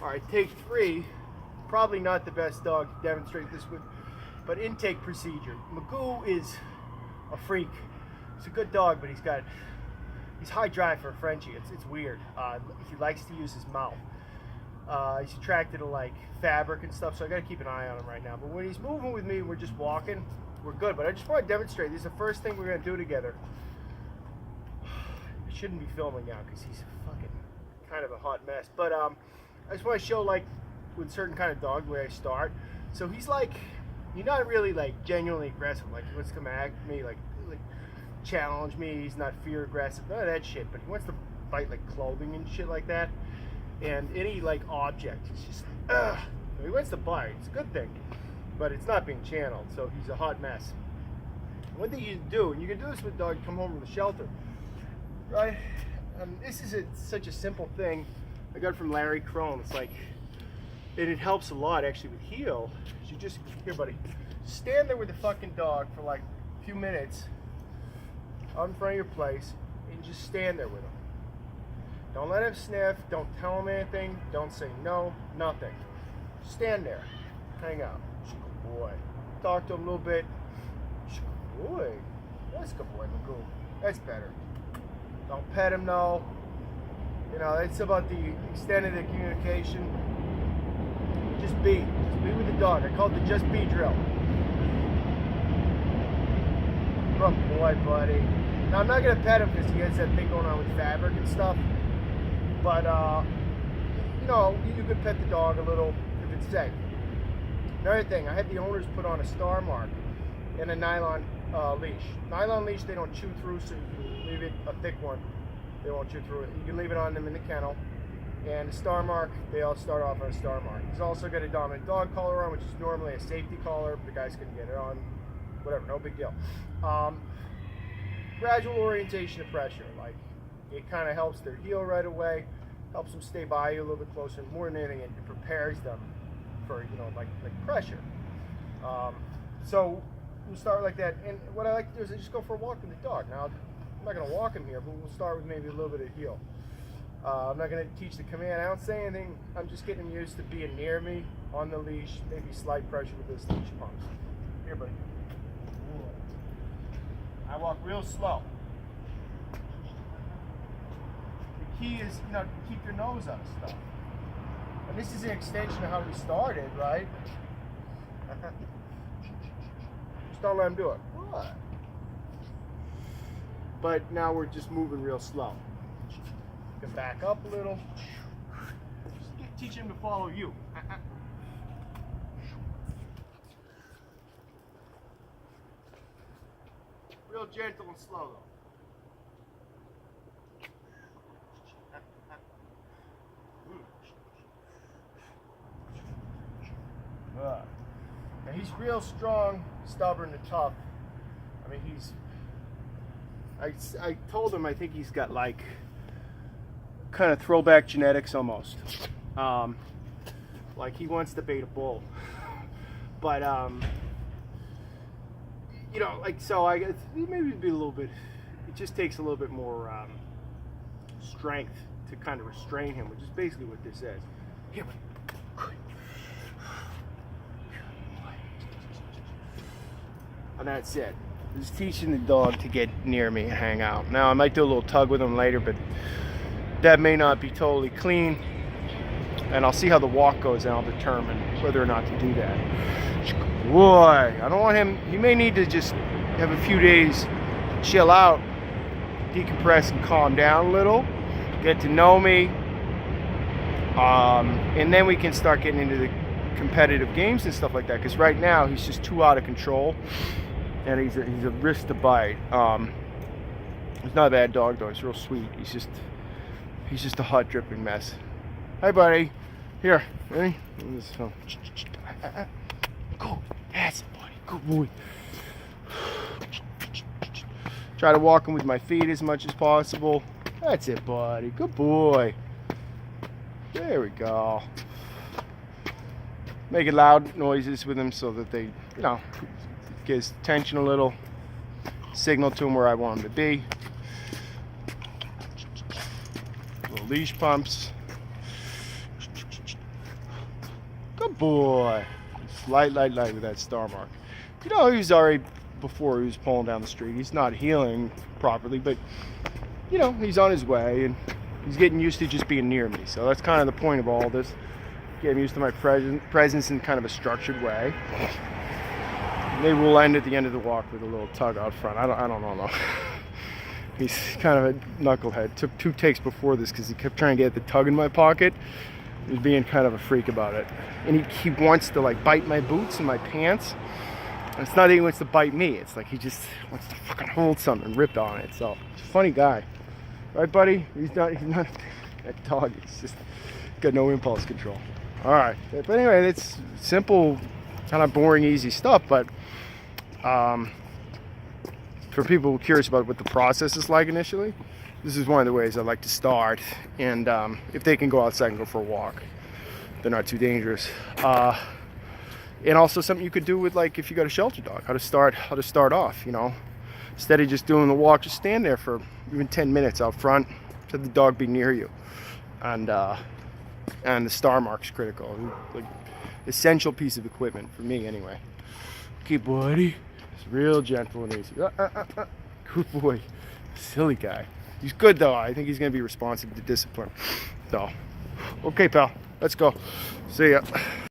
All right, take 3. Probably not the best dog to demonstrate this with, but intake procedure. Magoo is a freak. He's a good dog, but he's high drive for a Frenchie. It's weird. He likes to use his mouth. He's attracted to like fabric and stuff, so I got to keep an eye on him right now. But when he's moving with me, we're just walking. We're good. But I just want to demonstrate. This is the first thing we're gonna do together. I shouldn't be filming now because he's fucking kind of a hot mess. But I just want to show, like, with certain kind of dog, the way I start. So he's like, you're not really like genuinely aggressive. Like he wants to come at me, like challenge me. He's not fear aggressive, none of that shit. But he wants to bite like clothing and shit like that, and any like object. He's just he wants to bite. It's a good thing, but it's not being channeled. So he's a hot mess. One thing you can do, and you can do this with a dog, you come home from the shelter, right? This is such a simple thing. I got it from Larry Crone. It's like, and it helps a lot actually with heel. You just, here buddy, stand there with the fucking dog for like a few minutes out in front of your place, and just stand there with him. Don't let him sniff, don't tell him anything, don't say no, nothing. Stand there, hang out. Good boy. Talk to him a little bit. Good boy. That's a good boy, Magoo. That's better. Don't pet him, no. You know, it's about the extent of the communication. Just be with the dog. I call it the just be drill. Good boy, buddy. Now I'm not gonna pet him because he has that thing going on with fabric and stuff. But you know, you could pet the dog a little if it's safe. Another thing, I had the owners put on a star mark and a nylon leash. Nylon leash they don't chew through, so you can leave it a thick one. They won't chew through it. You can leave it on them in the kennel. And the star mark, they all start off on a star mark. He's also got a dominant dog collar on, which is normally a safety collar. The guys can get it on, whatever, no big deal. Gradual orientation of pressure, like it kind of helps their heel right away, helps them stay by you a little bit closer. More than anything, it prepares them for, you know, like pressure. So we'll start like that. And what I like to do is I just go for a walk with the dog. Now, I'm not going to walk him here, but we'll start with maybe a little bit of heel. I'm not going to teach the command. I don't say anything. I'm just getting him used to being near me on the leash, maybe slight pressure with those leash pumps. Here, buddy. I walk real slow. The key is, you know, to keep your nose out of stuff. And this is an extension of how we started, right? Just don't let him do it. What? But now we're just moving real slow. You can back up a little. Just teach him to follow you. Real gentle and slow though. Now he's real strong, stubborn, and tough. I mean, I told him I think he's got like kind of throwback genetics almost. Like he wants to bait a bull. But you know, like, so I guess maybe it'd be a little bit, it just takes a little bit more strength to kind of restrain him, which is basically what this is. Here, and that's it. Just teaching the dog to get near me and hang out. Now I might do a little tug with him later, but that may not be totally clean. And I'll see how the walk goes and I'll determine whether or not to do that. Boy, I don't want him, he may need to just have a few days to chill out, decompress and calm down a little, get to know me, and then we can start getting into the competitive games and stuff like that, because right now he's just too out of control and he's a risk to bite. He's not a bad dog though, he's real sweet. He's just a hot dripping mess. Hi buddy, here, ready? Go, that's it buddy, good boy. Try to walk him with my feet as much as possible. That's it buddy, good boy. There we go. Making loud noises with him so that they, you know, gives tension a little, signal to him where I want him to be. Little leash pumps. Good boy. Just light with that star mark. You know, he was already, before he was pulling down the street. He's not healing properly, but, you know, he's on his way, and he's getting used to just being near me. So that's kind of the point of all this. Getting used to my presence in kind of a structured way. Maybe we'll end at the end of the walk with a little tug out front. I don't know though. He's kind of a knucklehead. Took 2 takes before this because he kept trying to get the tug in my pocket. He was being kind of a freak about it. And he wants to like bite my boots and my pants. And it's not that he wants to bite me. It's like he just wants to fucking hold something and rip on it. So he's a funny guy. Right, buddy? He's not that dog. He's just got no impulse control. All right. But anyway, it's simple, kind of boring, easy stuff. But for people curious about what the process is like initially, this is one of the ways I like to start. And if they can go outside and go for a walk, they're not too dangerous. And also something you could do with, like, if you got a shelter dog, how to start off, you know, instead of just doing the walk, just stand there for even 10 minutes out front, let the dog be near you. And the star mark's critical, like essential piece of equipment for me anyway. Okay, buddy. It's real gentle and easy. Good boy. Silly guy. He's good though. I think he's gonna be responsive to discipline. So, okay, pal. Let's go. See ya.